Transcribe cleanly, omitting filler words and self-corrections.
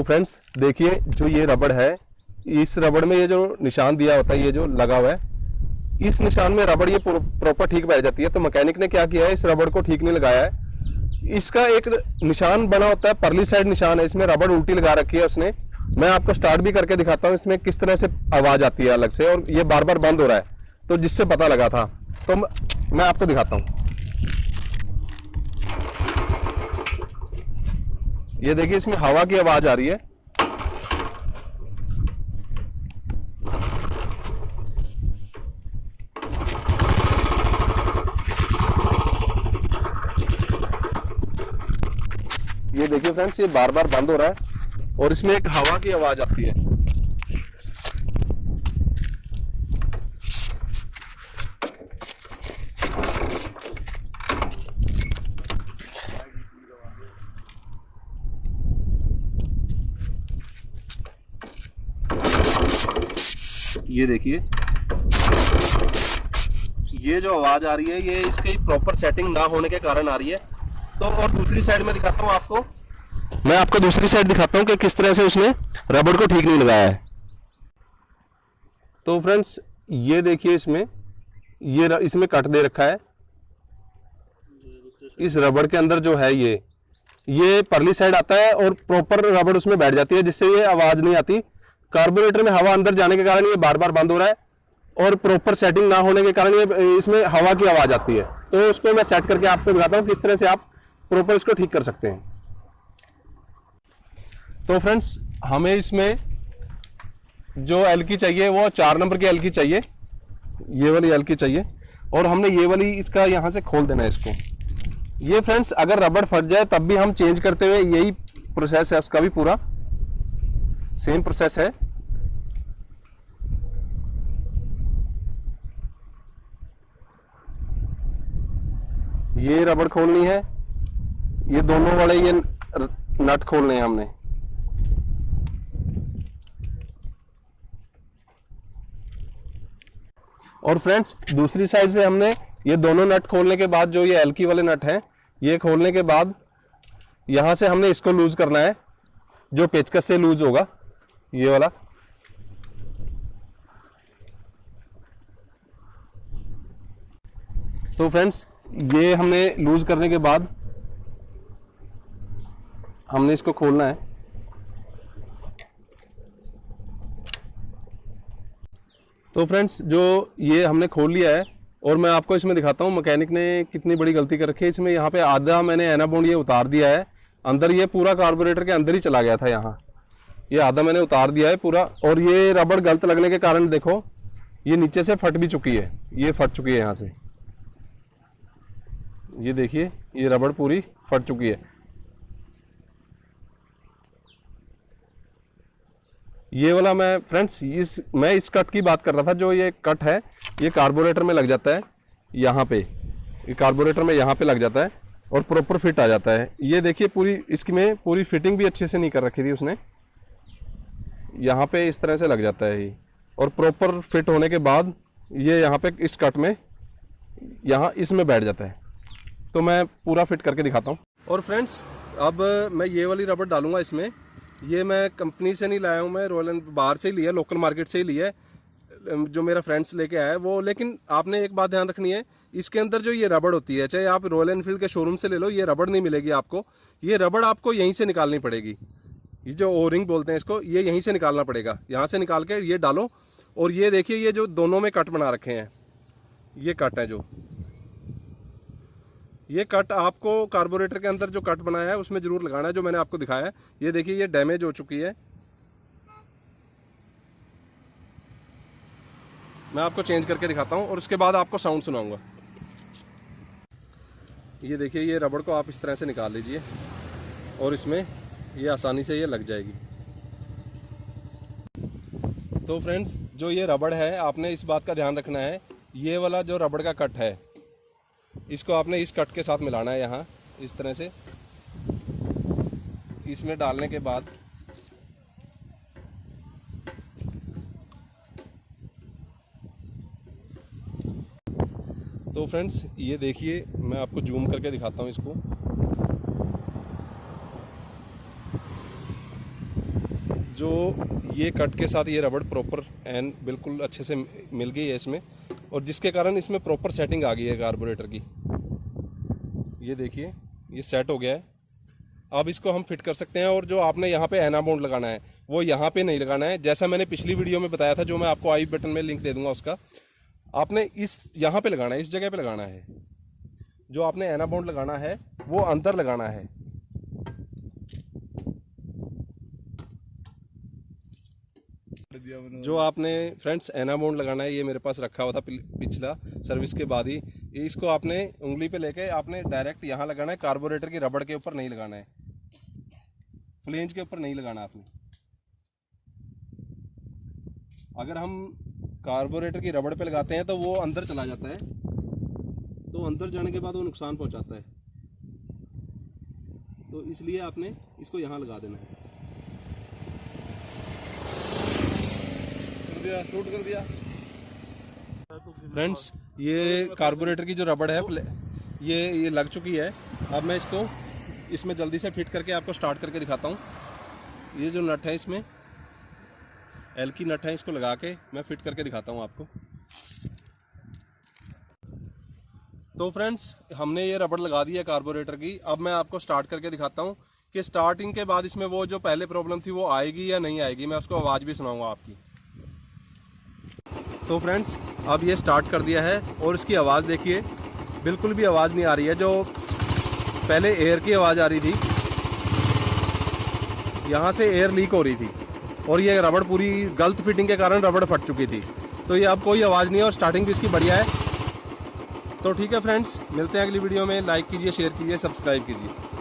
Friends देखिए, जो ये रबड़ है, इस रबड़ में ये जो निशान दिया होता है, ये जो लगा हुआ है, इस निशान में रबड़ ये प्रॉपर ठीक बैठ जाती है। तो मैकेनिक ने क्या किया है, इस रबड़ को ठीक नहीं लगाया है। इसका एक निशान बना होता है, परली साइड निशान है, इसमें रबड़ उल्टी लगा रखी है उसने। मैं आपको स्टार्ट भी करके दिखाता हूँ इसमें किस तरह से आवाज आती है अलग से, और ये बार बार बंद हो रहा है, तो जिससे पता लगा था। तो मैं आपको दिखाता हूँ। ये देखिए, इसमें हवा की आवाज आ रही है। ये देखिए फ्रेंड्स, ये बार बार बंद हो रहा है और इसमें एक हवा की आवाज आती है। ये देखिए, ये जो आवाज आ रही है, ये इसकी प्रॉपर सेटिंग ना होने के कारण आ रही है। तो और दूसरी साइड में दिखाता हूँ आपको, मैं आपको दूसरी साइड दिखाता हूँ कि किस तरह से उसने रबड़ को ठीक नहीं लगाया है। तो फ्रेंड्स ये देखिए, इसमें कट दे रखा है। इस रबड़ के अंदर जो है, ये परली साइड आता है और प्रॉपर रबड़ उसमें बैठ जाती है, जिससे ये आवाज नहीं आती। कार्बोरेटर में हवा अंदर जाने के कारण ये बार बार बंद हो रहा है, और प्रॉपर सेटिंग ना होने के कारण ये इसमें हवा की आवाज आती है। तो उसको मैं सेट करके आपको दिखाता हूँ किस तरह से आप प्रॉपर इसको ठीक कर सकते हैं। तो फ्रेंड्स, हमें इसमें जो एलकी चाहिए वो 4 नंबर की एलकी चाहिए, ये वाली एलकी चाहिए, और हमने ये वाली इसका यहाँ से खोल देना है इसको। ये फ्रेंड्स, अगर रबड़ फट जाए तब भी हम चेंज करते हुए, यही प्रोसेस है उसका भी, पूरा सेम प्रोसेस है। ये रबड़ खोलनी है, ये दोनों वाले ये नट खोलने हैं हमने। और फ्रेंड्स, दूसरी साइड से हमने ये दोनों नट खोलने के बाद, जो ये एलकी वाले नट हैं, ये खोलने के बाद यहां से हमने इसको लूज करना है, जो पेचकस से लूज होगा, ये वाला। तो फ्रेंड्स, ये हमने लूज करने के बाद हमने इसको खोलना है। तो फ्रेंड्स, जो ये हमने खोल लिया है, और मैं आपको इसमें दिखाता हूँ मैकेनिक ने कितनी बड़ी गलती कर रखी है। इसमें यहाँ पे आधा मैंने एनाबोंड ये उतार दिया है अंदर, ये पूरा कार्बोरेटर के अंदर ही चला गया था। यहाँ ये आधा मैंने उतार दिया है पूरा, और ये रबड़ गलत लगने के कारण देखो, ये नीचे से फट भी चुकी है, ये फट चुकी है यहाँ से। ये देखिए, ये रबड़ पूरी फट चुकी है। ये वाला मैं फ्रेंड्स, मैं इस कट की बात कर रहा था। जो ये कट है, ये कार्बोरेटर में लग जाता है, यहाँ पे, ये कार्बोरेटर में यहाँ पे लग जाता है और प्रॉपर फिट आ जाता है। ये देखिए, इसमें पूरी फिटिंग भी अच्छे से नहीं कर रखी थी उसने, यहाँ पे इस तरह से लग जाता है ये, और प्रॉपर फिट होने के बाद ये यहाँ पे इस कट में, यहाँ इसमें बैठ जाता है। तो मैं पूरा फिट करके दिखाता हूँ। और फ्रेंड्स, अब मैं ये वाली रबड़ डालूंगा इसमें। ये मैं कंपनी से नहीं लाया हूँ, मैं रॉयल बाहर से ही लिया, लोकल मार्केट से ही लिया है, जो मेरा फ्रेंड्स लेके आया है वो। लेकिन आपने एक बात ध्यान रखनी है, इसके अंदर जो ये रबड़ होती है, चाहे आप रॉयल एनफील्ड के शोरूम से ले लो, ये रबड़ नहीं मिलेगी आपको। ये रबड़ आपको यहीं से निकालनी पड़ेगी। ये जो ओरिंग बोलते हैं इसको, ये यहीं से निकालना पड़ेगा। यहाँ से निकाल के ये डालो, और ये देखिए, ये जो दोनों में कट बना रखे हैं, ये कट है, जो ये कट आपको कार्बोरेटर के अंदर जो कट बनाया है उसमें जरूर लगाना है, जो मैंने आपको दिखाया है। ये देखिए, ये डैमेज हो चुकी है। मैं आपको चेंज करके दिखाता हूँ और उसके बाद आपको साउंड सुनाऊंगा। ये देखिए, ये रबड़ को आप इस तरह से निकाल लीजिए, और इसमें ये आसानी से ये लग जाएगी। तो फ्रेंड्स, जो ये रबड़ है, आपने इस बात का ध्यान रखना है, ये वाला जो रबड़ का कट है, इसको आपने इस कट के साथ मिलाना है, यहाँ इस तरह से। इसमें डालने के बाद तो फ्रेंड्स, ये देखिए, मैं आपको जूम करके दिखाता हूँ इसको। जो ये कट के साथ ये रबड़ प्रॉपर एंड बिल्कुल अच्छे से मिल गई है इसमें, और जिसके कारण इसमें प्रॉपर सेटिंग आ गई है कार्बोरेटर की। ये देखिए ये सेट हो गया है। अब इसको हम फिट कर सकते हैं। और जो आपने यहाँ पे एना बाउंड लगाना है वो यहाँ पे नहीं लगाना है, जैसा मैंने पिछली वीडियो में बताया था, जो मैं आपको आई बटन में लिंक दे दूंगा उसका। आपने इस यहाँ पे लगाना है, इस जगह पे लगाना है। जो आपने एना बाउंड लगाना है वो अंदर लगाना है। जो आपने फ्रेंड्स एना बाउंड लगाना है, ये मेरे पास रखा हुआ था पिछला सर्विस के बाद ही। इसको आपने उंगली पे लेके आपने डायरेक्ट यहाँ लगाना है, कार्बोरेटर की रबड़ के ऊपर नहीं लगाना है, फ्लेंज के ऊपर नहीं लगाना आपने। अगर हम कार्बोरेटर की रबड़ पे लगाते हैं तो वो अंदर चला जाता है, तो अंदर जाने के बाद वो नुकसान पहुंचाता है। तो इसलिए आपने इसको यहाँ लगा देना है। शूट कर दिया फ्रेंड्स। ये कार्बोरेटर की जो रबड़ है ये लग चुकी है। अब मैं इसको इसमें जल्दी से फिट करके आपको स्टार्ट करके दिखाता हूँ। ये जो नट है इसमें एल की नट है, इसको लगा के मैं फिट करके दिखाता हूँ आपको। तो फ्रेंड्स हमने ये रबड़ लगा दी है कार्बोरेटर की। अब मैं आपको स्टार्ट करके दिखाता हूँ कि स्टार्टिंग के बाद इसमें वो जो पहले प्रॉब्लम थी वो आएगी या नहीं आएगी। मैं उसको आवाज़ भी सुनाऊंगा आपकी। तो फ्रेंड्स अब ये स्टार्ट कर दिया है और इसकी आवाज़ देखिए, बिल्कुल भी आवाज़ नहीं आ रही है। जो पहले एयर की आवाज़ आ रही थी, यहाँ से एयर लीक हो रही थी, और ये रबड़ पूरी गलत फिटिंग के कारण रबड़ फट चुकी थी। तो ये अब कोई आवाज़ नहीं है और स्टार्टिंग भी इसकी बढ़िया है। तो ठीक है फ्रेंड्स, मिलते हैं अगली वीडियो में। लाइक कीजिए, शेयर कीजिए, सब्सक्राइब कीजिए।